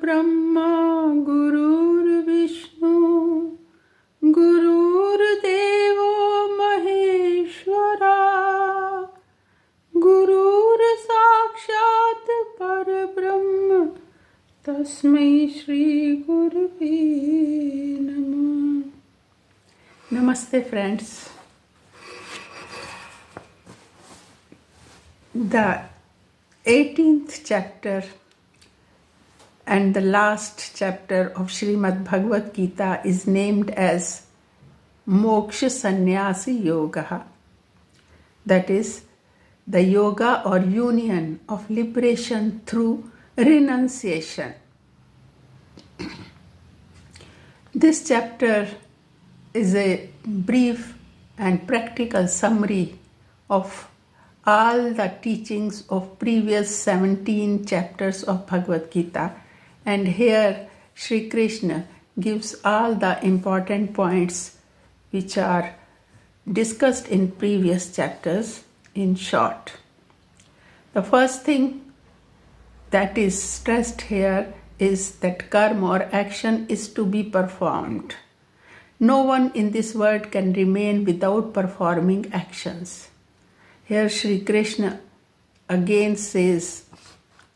Brahma Gurur Vishnu Gurur Devo Maheshwara Gurur Sakshat Parabrahma Tasmai Shri Gurave Namah. Namaste friends. The 18th chapter and the last chapter of Srimad Bhagavad Gita is named as Moksha Sannyasa Yoga. That is, the yoga or union of liberation through renunciation. This chapter is a brief and practical summary of all the teachings of previous 17 chapters of Bhagavad Gita, and here Sri Krishna gives all the important points which are discussed in previous chapters in short. The first thing that is stressed here is that karma or action is to be performed. No one in this world can remain without performing actions. Here Sri Krishna again says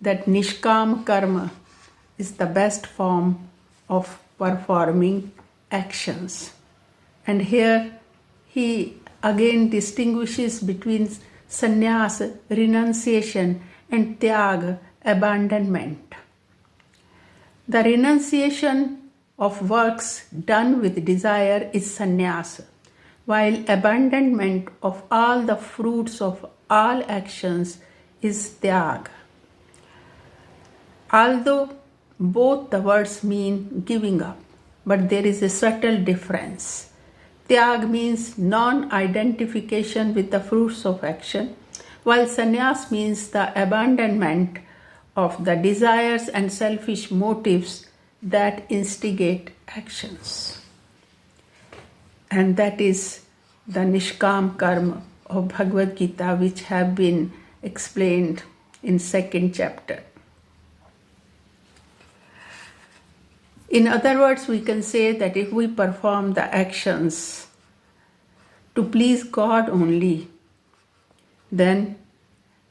that Nishkam Karma is the best form of performing actions. And here he again distinguishes between sannyasa, renunciation, and tyaga, abandonment. The renunciation of works done with desire is sannyasa, while abandonment of all the fruits of all actions is tyaga. Although both the words mean giving up, but there is a subtle difference. Tyag means non-identification with the fruits of action, while sannyas means the abandonment of the desires and selfish motives that instigate actions. And that is the Nishkam Karma of Bhagavad Gita, which have been explained in second chapter. In other words, we can say that if we perform the actions to please God only, then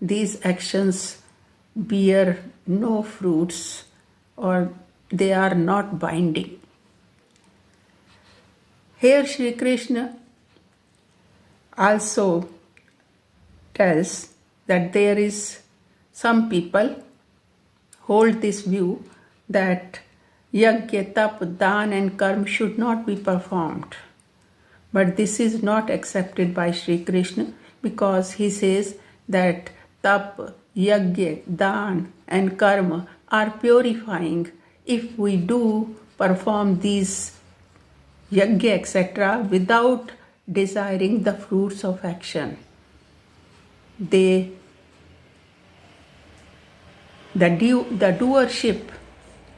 these actions bear no fruits or they are not binding. Here Sri Krishna also tells that there is some people hold this view that yajna, tap, dan and karma should not be performed. But this is not accepted by Sri Krishna because he says that tap, yajna, dan and karma are purifying if we do perform these yajna etc. without desiring the fruits of action. The doership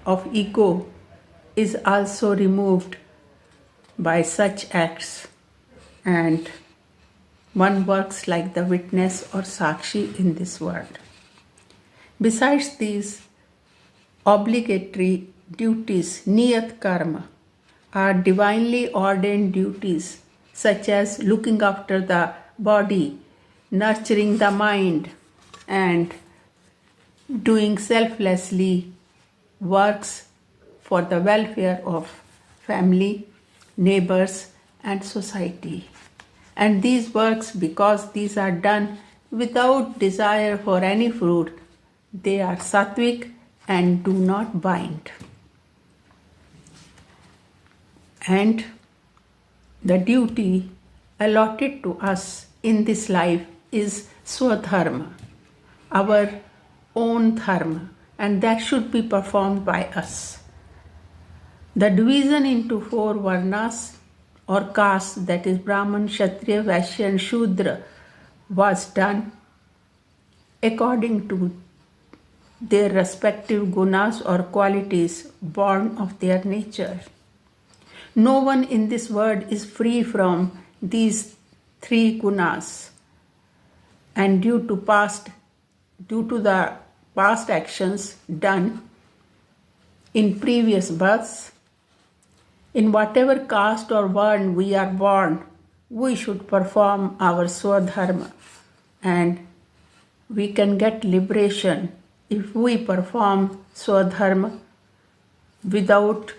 of ego is also removed by such acts, and one works like the witness or sakshi in this world. Besides these obligatory duties, niyat karma, are divinely ordained duties such as looking after the body, nurturing the mind, and doing selflessly works for the welfare of family, neighbors, and society. And these works, because these are done without desire for any fruit, they are sattvic and do not bind. And the duty allotted to us in this life is swadharma, our own dharma, and that should be performed by us. The division into 4 varnas or castes, that is Brahman, Kshatriya, Vaishya and Shudra, was done according to their respective gunas or qualities born of their nature. No one in this world is free from these 3 gunas, and due to the past actions done, in previous births. In whatever caste or varn we are born, we should perform our swadharma, and we can get liberation if we perform swadharma without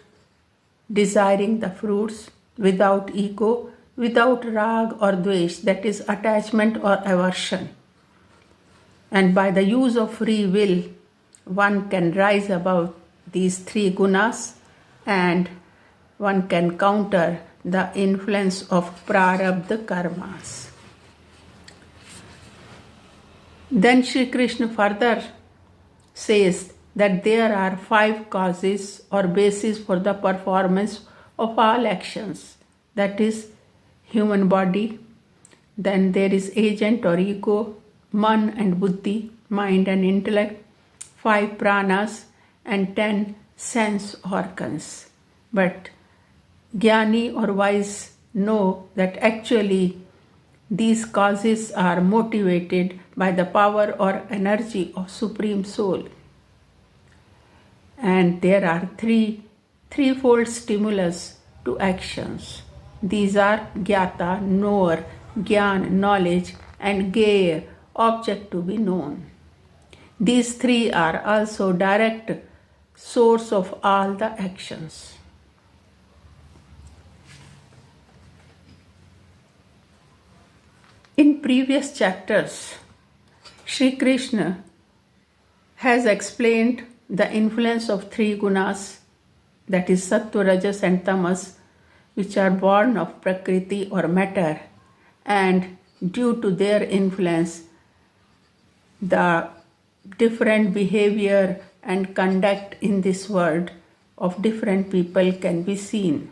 desiring the fruits, without ego, without rag or dvesh, that is attachment or aversion. And by the use of free will, one can rise above these three gunas and one can counter the influence of prarabdha karmas. Then Sri Krishna further says that there are 5 causes or bases for the performance of all actions. That is human body, then there is agent or ego, man and buddhi, mind and intellect, 5 pranas and 10 sense organs. But Jnani or wise know that actually these causes are motivated by the power or energy of Supreme Soul. And there are threefold stimulus to actions. These are Jnata, knower, Jnana, knowledge, and Gaya, object to be known. These 3 are also direct source of all the actions. In previous chapters, Sri Krishna has explained the influence of 3 gunas, that is Sattva, Rajas and Tamas, which are born of Prakriti or matter, and due to their influence, the different behavior and conduct in this world of different people can be seen.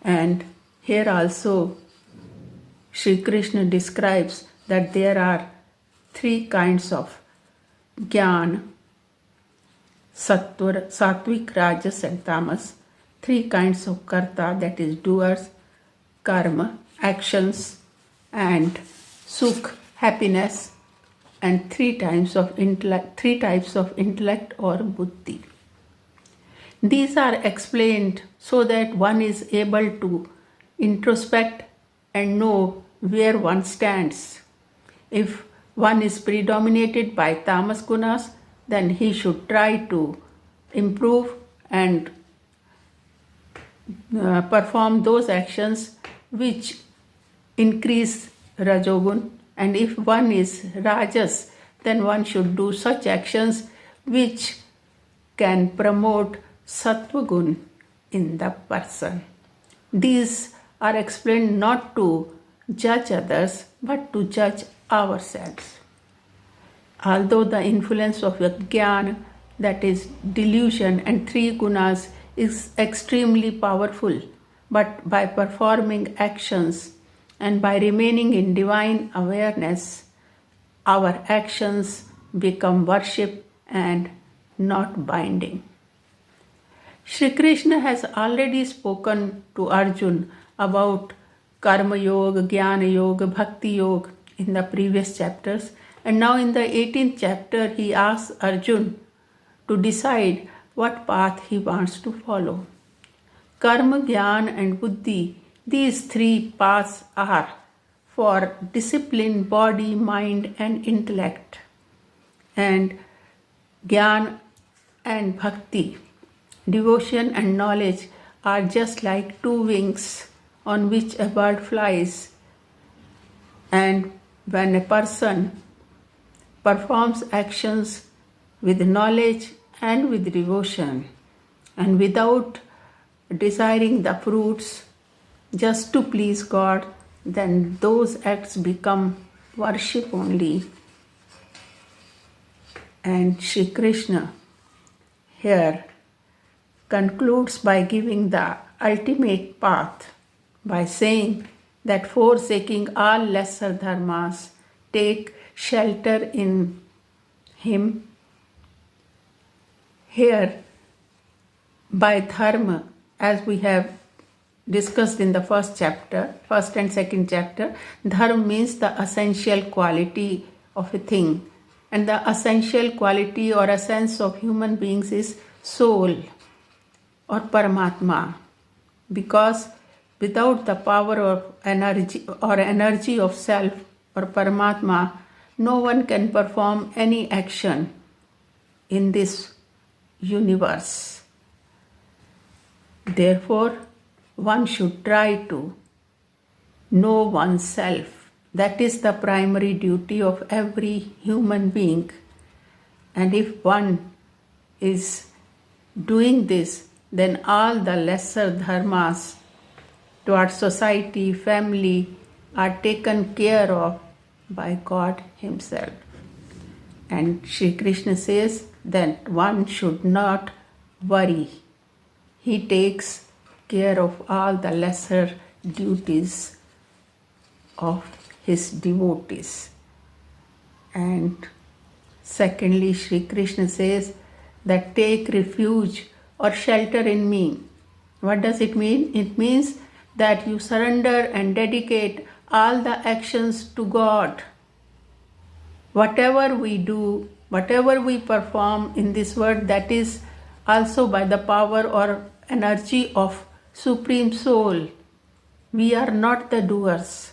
And here also Sri Krishna describes that there are 3 kinds of Jnana, Sattvic, Rajas and Tamas, 3 kinds of Karta, that is doers, Karma, actions, and Sukh, happiness, and 3 types of intellect or Buddhi. These are explained so that one is able to introspect and know where one stands. If one is predominated by tamas gunas, then he should try to improve and perform those actions which increase rajogun. And if one is rajas, then one should do such actions which can promote sattva gun in the person. These are explained not to judge others but to judge ourselves. Although the influence of jnana, that is delusion, and 3 gunas is extremely powerful, but by performing actions and by remaining in divine awareness, our actions become worship and not binding. Shri Krishna has already spoken to Arjun about Karma Yoga, Jnana Yoga, Bhakti Yoga in the previous chapters, and now in the 18th chapter he asks Arjun to decide what path he wants to follow. Karma, Jnana and Buddhi, these 3 paths are for discipline, body, mind and intellect. And Jnana and Bhakti, devotion and knowledge, are just like 2 wings on which a bird flies. And when a person performs actions with knowledge and with devotion and without desiring the fruits, just to please God, then those acts become worship only. And Shri Krishna here concludes by giving the ultimate path by saying that forsaking all lesser dharmas, take shelter in him. Here, by dharma, as we have discussed in the first and second chapter, dharma means the essential quality of a thing, And the essential quality or essence of human beings is soul or Paramatma. Because without the power of energy of self or Paramatma, no one can perform any action in this universe. Therefore, one should try to know oneself. That is the primary duty of every human being. And if one is doing this, then all the lesser dharmas towards society, family are taken care of by God Himself. And Sri Krishna says that one should not worry. He takes care of all the lesser duties of His devotees. And secondly, Sri Krishna says that take refuge or shelter in me. What does it mean? It means that you surrender and dedicate all the actions to God. Whatever we do, whatever we perform in this world, that is also by the power or energy of Supreme Soul. We are not the doers.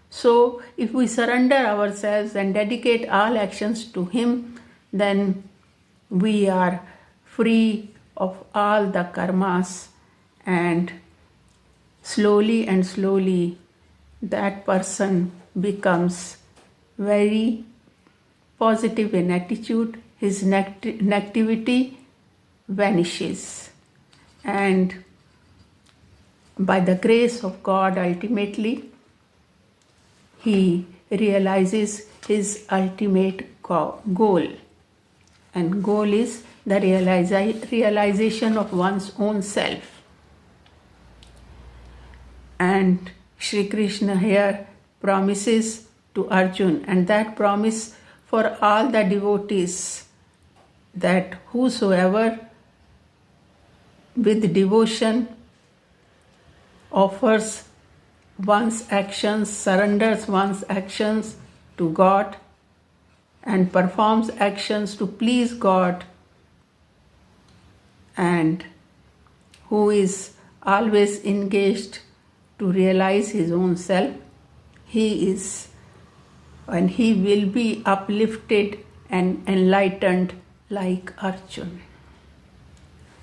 So if we surrender ourselves and dedicate all actions to Him, then we are free of all the karmas, and slowly that person becomes very positive in attitude. His negativity vanishes, and by the grace of God, ultimately he realizes his ultimate goal. And goal is the realization of one's own self. And Sri Krishna here promises to Arjun, and that promise for all the devotees, that whosoever with devotion offers one's actions, surrenders one's actions to God, and performs actions to please God, and who is always engaged to realize his own self, he is and he will be uplifted and enlightened like Arjun.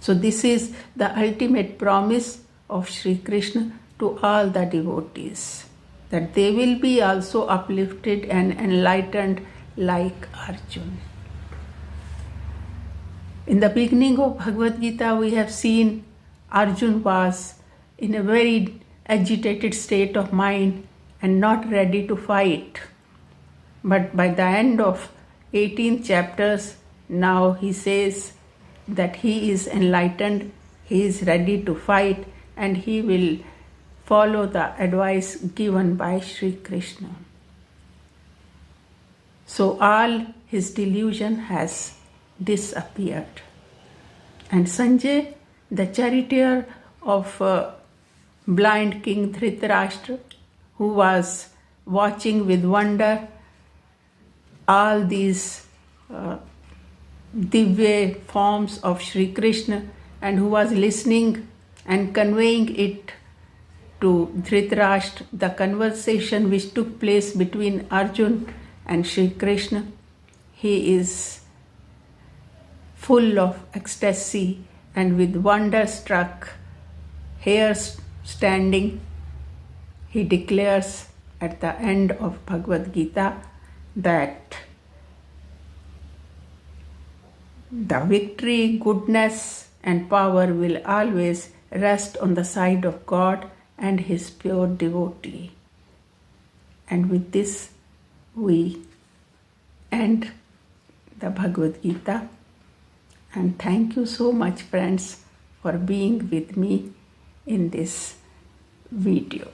So this is the ultimate promise of Sri Krishna to all the devotees, that they will be also uplifted and enlightened like Arjun. In the beginning of Bhagavad Gita, we have seen Arjun was in a very agitated state of mind and not ready to fight. But by the end of 18 chapters, now he says that he is enlightened, he is ready to fight, and he will follow the advice given by Sri Krishna. So all his delusion has disappeared. And Sanjay, the charioteer of blind King Dhritarashtra, who was watching with wonder all these divya forms of Sri Krishna, and who was listening and conveying it to Dhritarashtra, the conversation which took place between Arjun and Sri Krishna, he is full of ecstasy and with wonder struck, hairs standing. He declares at the end of Bhagavad Gita that the victory, goodness, and power will always rest on the side of God and His pure devotee. And with this, we end the Bhagavad Gita. And thank you so much, friends, for being with me in this video.